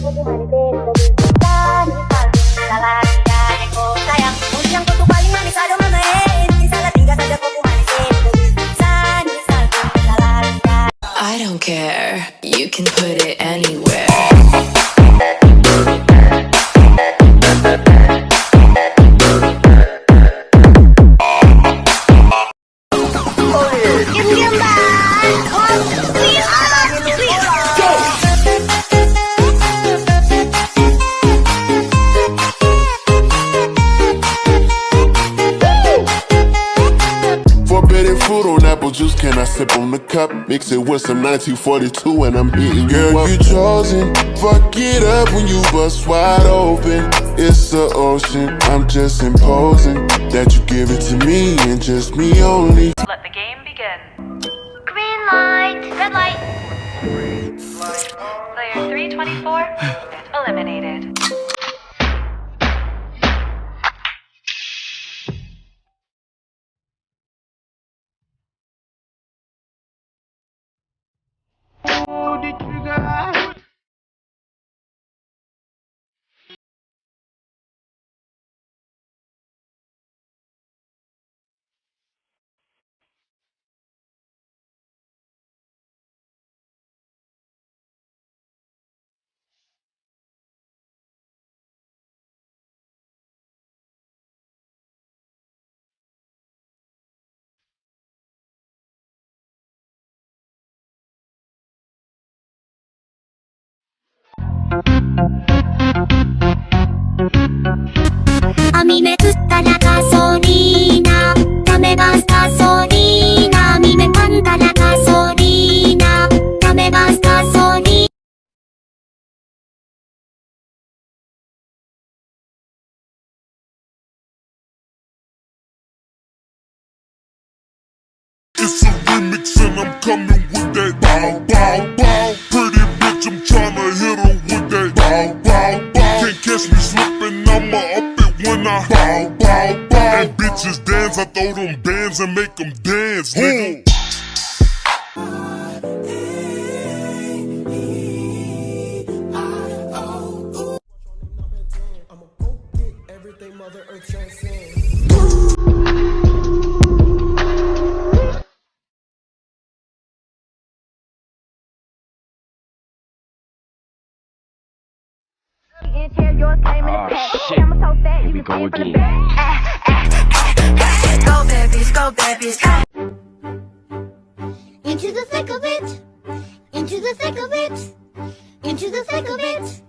kuku manisin bisa lalarinya neko sayang ujian kutu paling manis aduh mama bisa tinggal saja kuku manisin bisa lalarinya. I don't care, you can put it anywhere. Food on apple juice, can I sip on the cup? Mix it with some 1942 and I'm hitting you up. Girl, you chosen, fuck it up when you bust wide open. It's the ocean, I'm just imposing that you give it to me and just me only. Let the game begin. Green light, red light. Player 324 eliminated. Ami me tutta la gasolina, dame más gasolina. A mí me encanta la gasolina, dame más gasolina. It's a remix and I'm coming with that bow, bow, bow. Pretty bitch, I'm tryna hit her with that bow, bow, bow. Can't catch me slipping, I'ma up it when I bow, bow, bow. And bitches dance, I throw them bands and make them dance, nigga. I'ma go get everything Mother Earth transcends. Shit, here we go again. Go babies, go babies, go. Into the thick of it, into the thick of it, into the thick of it.